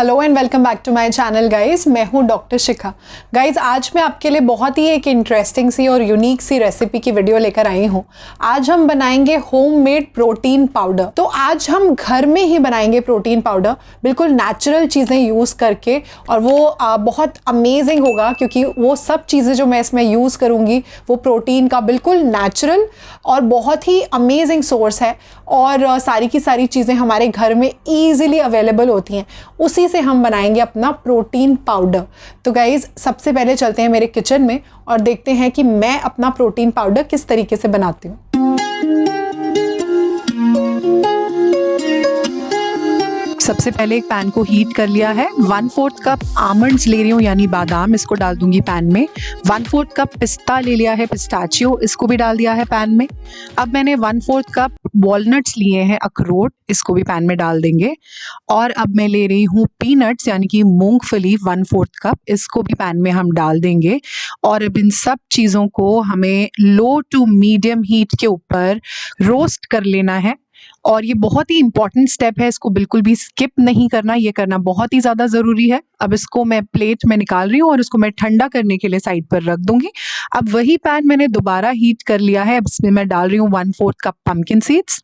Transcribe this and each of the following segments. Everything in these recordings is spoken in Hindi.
Hello and welcome back to my channel guys. मैं हूं डॉक्टर शिखा। गाइस आज मैं आपके लिए बहुत ही एक इंटरेस्टिंग सी और यूनिक सी रेसिपी की वीडियो लेकर आई हूं। आज हम बनाएंगे होममेड प्रोटीन पाउडर। तो आज हम घर में ही बनाएंगे प्रोटीन पाउडर, बिल्कुल नेचुरल चीज़ें यूज़ करके, और वो बहुत अमेजिंग होगा क्योंकि वो सब चीज़ें जो मैं इसमें यूज़ करूँगी वो प्रोटीन का बिल्कुल नेचुरल और बहुत ही अमेजिंग सोर्स है। और सारी की सारी चीज़ें हमारे घर में ईजिली अवेलेबल होती हैं, उसी से हम बनाएंगे अपना प्रोटीन पाउडर। तो गाइज़ सबसे पहले चलते हैं मेरे किचन में और देखते हैं कि मैं अपना प्रोटीन पाउडर किस तरीके से बनाती हूँ। सबसे पहले एक पैन को हीट कर लिया है। 1/4 कप आमंड्स ले रही हूँ यानी बादाम, इसको डाल दूंगी पैन में। 1/4 कप पिस्ता ले लिया है, पिस्ताचियो, इसको भी डाल दिया है पैन में। अब मैंने 1/4 कप वॉलनट्स लिए हैं, अखरोट, इसको भी पैन में डाल देंगे। और अब मैं ले रही हूँ पीनट्स यानी कि मूंगफली 1/4 कप, इसको भी पैन में हम डाल देंगे। और अब इन सब चीज़ों को हमें लो टू मीडियम हीट के ऊपर रोस्ट कर लेना है। और ये बहुत ही इंपॉर्टेंट स्टेप है, इसको बिल्कुल भी स्किप नहीं करना, ये करना बहुत ही ज़्यादा ज़रूरी है। अब इसको मैं प्लेट में निकाल रही हूँ और इसको मैं ठंडा करने के लिए साइड पर रख दूंगी। अब वही पैन मैंने दोबारा हीट कर लिया है। अब इसमें मैं डाल रही हूँ 1/4 कप पम्पकिन सीड्स,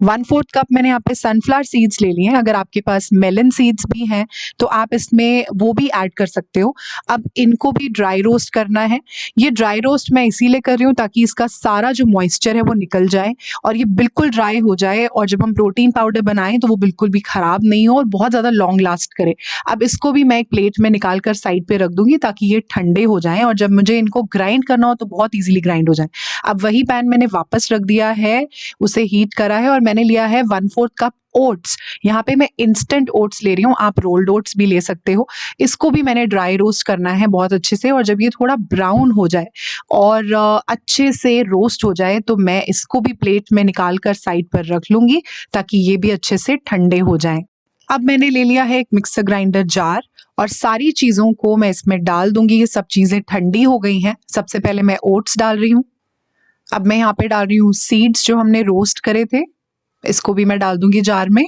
1/4 कप मैंने यहाँ पे सनफ्लावर सीड्स ले लिए हैं। अगर आपके पास मेलन सीड्स भी हैं तो आप इसमें वो भी ऐड कर सकते हो। अब इनको भी ड्राई रोस्ट करना है। ये ड्राई रोस्ट मैं इसीलिए कर रही हूँ ताकि इसका सारा जो मॉइस्चर है वो निकल जाए और ये बिल्कुल ड्राई हो जाए, और जब हम प्रोटीन पाउडर बनाएं तो वो बिल्कुल भी खराब नहीं हो और बहुत ज़्यादा लॉन्ग लास्ट करे। अब इसको भी मैं एक प्लेट में निकाल कर साइड पे रख दूंगी ताकि ये ठंडे हो जाएं और जब मुझे इनको ग्राइंड करना हो तो बहुत ईजिली ग्राइंड हो जाए। अब वही पैन मैंने वापस रख दिया है, उसे हीट करा है और मैंने लिया है 1/4 कप ओट्स। यहाँ पे मैं इंस्टेंट ओट्स ले रही हूँ, आप रोल्ड ओट्स भी ले सकते हो। इसको भी मैंने ड्राई रोस्ट करना है बहुत अच्छे से, और जब ये थोड़ा ब्राउन हो जाए और अच्छे से रोस्ट हो जाए तो मैं इसको भी प्लेट में निकाल कर साइड पर रख लूंगी ताकि ये भी अच्छे से ठंडे हो जाएं। अब मैंने ले लिया है एक मिक्सर ग्राइंडर जार और सारी चीज़ों को मैं इसमें डाल दूंगी। ये सब चीज़ें ठंडी हो गई हैं। सबसे पहले मैं ओट्स डाल रही हूँ। अब मैं यहाँ पे डाल रही हूँ सीड्स जो हमने रोस्ट करे थे, इसको भी मैं डाल दूंगी जार में।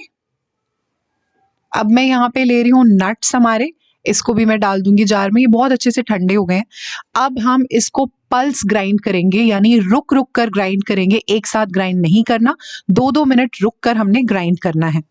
अब मैं यहाँ पे ले रही हूँ नट्स हमारे, इसको भी मैं डाल दूंगी जार में। ये बहुत अच्छे से ठंडे हो गए हैं। अब हम इसको पल्स ग्राइंड करेंगे यानी रुक रुक कर ग्राइंड करेंगे, एक साथ ग्राइंड नहीं करना, 2-2 मिनट रुक कर हमने ग्राइंड करना है।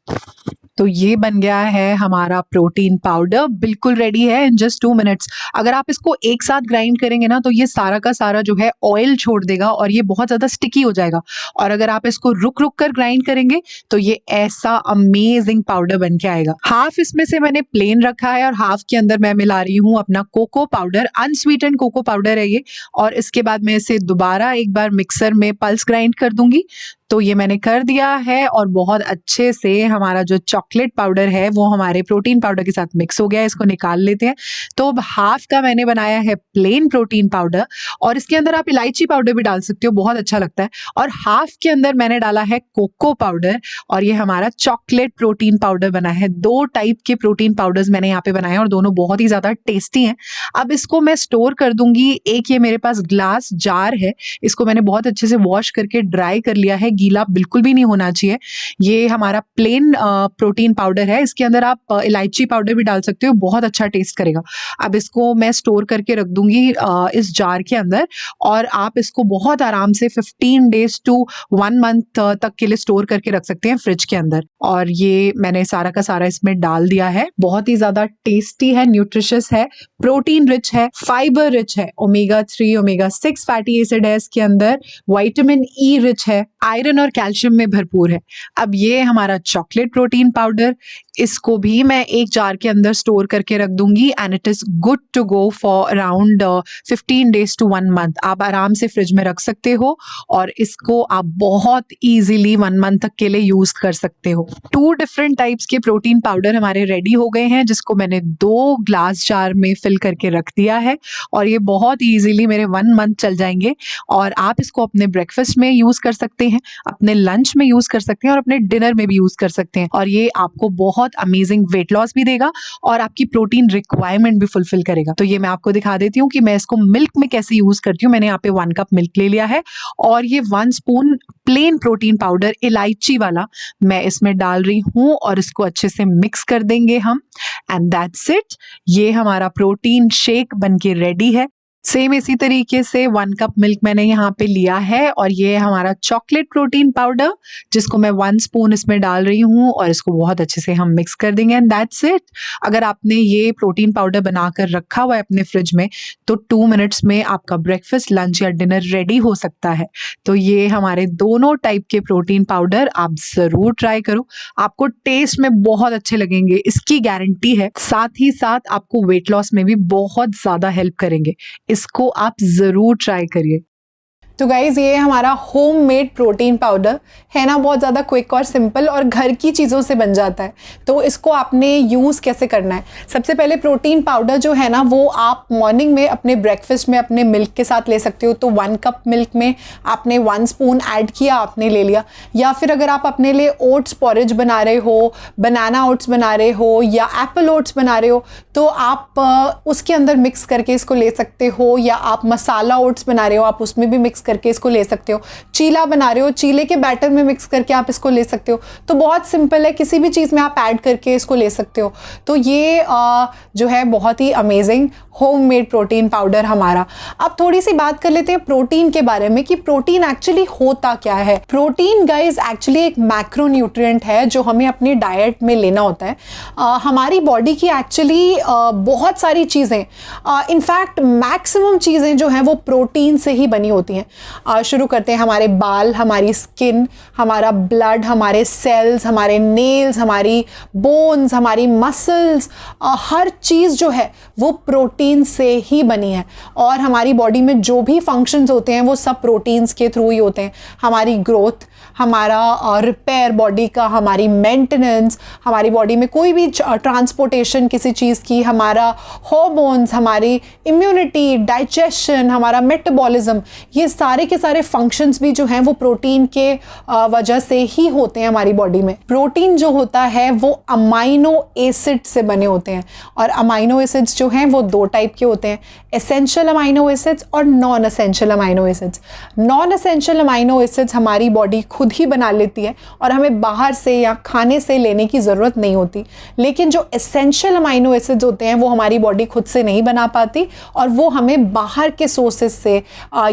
तो ये बन गया है हमारा प्रोटीन पाउडर, बिल्कुल रेडी है इन जस्ट 2 मिनट्स। अगर आप इसको एक साथ ग्राइंड करेंगे ना तो ये सारा का सारा जो है ऑयल छोड़ देगा और ये बहुत ज़्यादा स्टिकी हो जाएगा। और अगर आप इसको रुक रुक कर ग्राइंड करेंगे तो ये ऐसा अमेजिंग पाउडर बन के आएगा। हाफ इसमें से मैंने प्लेन रखा है और हाफ के अंदर मैं मिला रही हूँ अपना cocoa powder, unsweetened cocoa powder है ये। और इसके बाद मैं इसे दोबारा एक बार मिक्सर में पल्स ग्राइंड कर दूंगी। तो ये मैंने कर दिया है और बहुत अच्छे से हमारा जो चॉकलेट पाउडर है वो हमारे प्रोटीन पाउडर के साथ मिक्स हो गया है। इसको निकाल लेते हैं। तो अब हाफ का मैंने बनाया है प्लेन प्रोटीन पाउडर और इसके अंदर आप इलायची पाउडर भी डाल सकते हो, बहुत अच्छा लगता है। और हाफ के अंदर मैंने डाला है कोको पाउडर और ये हमारा चॉकलेट प्रोटीन पाउडर बना है। 2 टाइप के प्रोटीन पाउडर्स मैंने यहाँ पे बनाए हैं और दोनों बहुत ही ज्यादा टेस्टी हैं। अब इसको मैं स्टोर कर दूंगी। एक ये मेरे पास ग्लास जार है, इसको मैंने बहुत अच्छे से वॉश करके ड्राई कर लिया है, गीला बिल्कुल भी नहीं होना चाहिए। ये हमारा प्लेन प्रोटीन पाउडर है, इसके अंदर आप इलायची पाउडर भी डाल सकते हो, बहुत अच्छा टेस्ट करेगा। अब इसको मैं स्टोर करके रख दूंगी इस जार के अंदर और आप इसको बहुत आराम से 15 डेज टू 1 मंथ तक के लिए स्टोर करके रख सकते हैं फ्रिज के अंदर। और ये मैंने सारा का सारा इसमें डाल दिया है। बहुत ही ज्यादा टेस्टी है, न्यूट्रिशियस है, प्रोटीन रिच है, फाइबर रिच है, ओमेगा 3 ओमेगा 6 फैटी एसिड है इसके अंदर, विटामिन ई रिच है, आयरन और कैल्शियम में भरपूर है। अब ये हमारा चॉकलेट प्रोटीन पाउडर, इसको भी मैं एक जार के अंदर स्टोर करके रख दूंगी and it is good to go for around 15 days to 1 month. आप आराम से फ्रिज में रख सकते हो और इसको आप बहुत इजीली 1 मंथ तक के लिए यूज कर सकते हो। 2 डिफरेंट टाइप्स के प्रोटीन पाउडर हमारे रेडी हो गए हैं, जिसको मैंने 2 ग्लास जार में फिल करके रख दिया है और ये बहुत इजीली मेरे 1 मंथ चल जाएंगे। और आप इसको अपने ब्रेकफास्ट में यूज कर सकते हैं, अपने लंच में यूज कर सकते हैं और अपने डिनर में भी यूज कर सकते हैं। और ये आपको बहुत बहुत अमेजिंग वेट लॉस भी देगा और आपकी प्रोटीन रिक्वायरमेंट भी फुलफिल करेगा। तो ये मैं आपको दिखा देती हूँ कि मैं इसको मिल्क में कैसे यूज करती हूँ। मैंने यहाँ पे 1 कप मिल्क ले लिया है और ये 1 स्पून प्लेन प्रोटीन पाउडर इलायची वाला मैं इसमें डाल रही हूँ और इसको अच्छे से मिक्स कर देंगे हम। एंड दैट्स इट, ये हमारा प्रोटीन शेक बनके रेडी है। सेम इसी तरीके से 1 कप मिल्क मैंने यहाँ पे लिया है और ये है हमारा चॉकलेट प्रोटीन पाउडर जिसको मैं 1 स्पून इसमें डाल रही हूँ और इसको बहुत अच्छे से हम मिक्स कर देंगे। And that's it. अगर आपने ये प्रोटीन पाउडर बनाकर रखा हुआ है अपने फ्रिज में तो 2 मिनट्स में आपका ब्रेकफास्ट, लंच या डिनर रेडी हो सकता है। तो ये हमारे दोनों टाइप के प्रोटीन पाउडर आप जरूर ट्राई करो, आपको टेस्ट में बहुत अच्छे लगेंगे, इसकी गारंटी है। साथ ही साथ आपको वेट लॉस में भी बहुत ज्यादा हेल्प करेंगे। इसको आप जरूर ट्राई करिए। तो गाइज ये हमारा होममेड प्रोटीन पाउडर है ना, बहुत ज़्यादा क्विक और सिंपल और घर की चीज़ों से बन जाता है। तो इसको आपने यूज़ कैसे करना है, सबसे पहले प्रोटीन पाउडर जो है ना वो आप मॉर्निंग में अपने ब्रेकफास्ट में अपने मिल्क के साथ ले सकते हो। तो 1 कप मिल्क में आपने 1 स्पून ऐड किया, आपने ले लिया। या फिर अगर आप अपने लिए ओट्स पॉरेज बना रहे हो, बनाना ओट्स बना रहे हो या एप्पल ओट्स बना रहे हो तो आप उसके अंदर मिक्स करके इसको ले सकते हो। या आप मसाला ओट्स बना रहे हो, आप उसमें भी मिक्स करके इसको ले सकते हो। चीला बना रहे हो, चीले के बैटर में मिक्स करके आप इसको ले सकते हो। तो बहुत सिंपल है, किसी भी चीज़ में आप ऐड करके इसको ले सकते हो। तो ये जो है बहुत ही अमेजिंग होममेड प्रोटीन पाउडर हमारा। अब थोड़ी सी बात कर लेते हैं प्रोटीन के बारे में कि प्रोटीन एक्चुअली होता क्या है। प्रोटीन गाइज एक्चुअली एक मैक्रोन्यूट्रिएंट है जो हमें अपनी डाइट में लेना होता है। हमारी बॉडी की एक्चुअली बहुत सारी चीज़ें, इनफैक्ट मैक्सिमम चीज़ें जो हैं वो प्रोटीन से ही बनी होती हैं। शुरू करते हैं हमारे बाल, हमारी स्किन, हमारा ब्लड, हमारे सेल्स, हमारे नेल्स, हमारी बोन्स, हमारी मसल्स, हर चीज़ जो है वो प्रोटीन से ही बनी है। और हमारी बॉडी में जो भी फंक्शंस होते हैं वो सब प्रोटीन्स के थ्रू ही होते हैं। हमारी ग्रोथ, हमारा रिपेयर बॉडी का, हमारी मेंटेनेंस, हमारी बॉडी में कोई भी ट्रांसपोर्टेशन किसी चीज़ की, हमारा हॉर्मोन्स, हमारी इम्यूनिटी, डाइजेशन, हमारा मेटाबॉलिज्म, ये सारे के सारे फंक्शंस भी जो हैं वो प्रोटीन के वजह से ही होते हैं हमारी बॉडी में। प्रोटीन जो होता है वो अमाइनो एसिड से बने होते हैं और अमाइनो एसिड्स जो हैं वो 2 टाइप के होते हैं, एसेंशियल अमाइनो एसिड्स और non essential amino acids. Non essential amino acids हमारी बॉडी खुद ही बना लेती है और हमें बाहर से या खाने से लेने की ज़रूरत नहीं होती। लेकिन जो एसेंशियल अमाइनो एसिड्स होते हैं वो हमारी बॉडी खुद से नहीं बना पाती और वो हमें बाहर के सोर्सेज से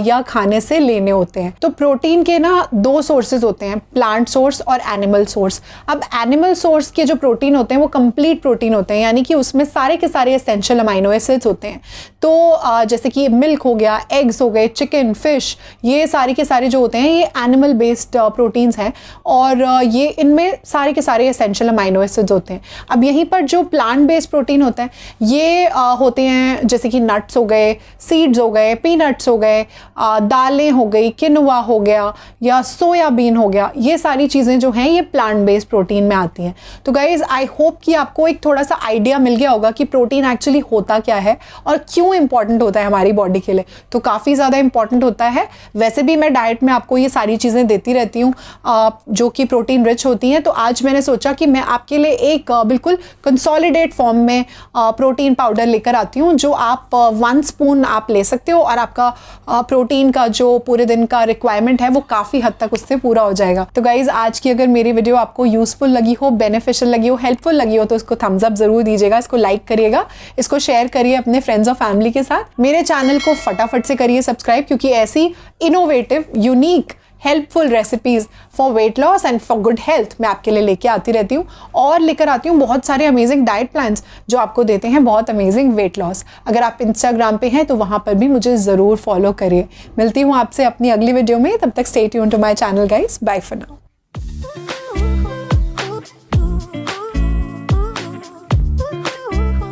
या खाने से लेने होते हैं। तो प्रोटीन के ना 2 सोर्सेज होते हैं, प्लांट सोर्स और एनिमल सोर्स। अब एनिमल सोर्स के जो प्रोटीन होते हैं वो कंप्लीट प्रोटीन होते हैं, यानी कि उसमें सारे के सारे एसेंशियल अमाइनो एसिड्स होते हैं। तो जैसे कि मिल्क हो गया, एग्स हो गए, चिकन, फिश, ये सारे के सारे जो होते हैं ये एनिमल बेस्ड प्रोटीन्स हैं और ये इनमें सारे के सारे एसेंशियल अमाइनो एसिड्स होते हैं। अब यहीं पर जो प्लांट बेस्ड प्रोटीन होते हैं ये होते हैं जैसे कि नट्स हो गए, सीड्स हो गए, पीनट्स हो गए, दालें हो गई, किनुआ हो गया या सोयाबीन हो गया, ये सारी चीज़ें जो हैं ये प्लांट बेस्ड प्रोटीन में आती हैं। तो गाइज आई होप कि आपको एक थोड़ा सा आइडिया मिल गया होगा कि प्रोटीन एक्चुअली होता क्या है और क्यों इंपॉर्टेंट होता है हमारी बॉडी के लिए। तो काफ़ी ज़्यादा इंपॉर्टेंट होता है। वैसे भी मैं डाइट में आपको ये सारी चीज़ें देती रहती हूँ जो कि प्रोटीन रिच होती हैं। तो आज मैंने सोचा कि मैं आपके लिए एक बिल्कुल कंसोलिडेट फॉर्म में प्रोटीन पाउडर लेकर आती हूँ जो आप 1 स्पून आप ले सकते हो और आपका प्रोटीन का जो पूरे दिन का रिक्वायरमेंट है वो काफ़ी हद तक उससे पूरा हो जाएगा। तो गाइज़ आज की अगर मेरी वीडियो आपको यूज़फुल लगी हो, बेनिफिशियल लगी हो, हेल्पफुल लगी हो तो इसको थम्स अप ज़रूर दीजिएगा, इसको लाइक करिएगा, इसको शेयर करिए अपने फ्रेंड्स और फैमिली के साथ। मेरे चैनल को फटाफट से करिए सब्सक्राइब क्योंकि ऐसी innovative, unique, helpful recipes for weight loss and for good health मैं आपके लिए लेके आती रहती हूँ और लेकर आती हूँ बहुत सारे अमेजिंग डाइट प्लान्स जो आपको देते हैं बहुत अमेजिंग वेट लॉस। अगर आप इंस्टाग्राम पे हैं तो वहाँ पर भी मुझे ज़रूर फॉलो करिए। मिलती हूँ आपसे अपनी अगली वीडियो में, तब तक stay tuned to my channel guys. Bye for now.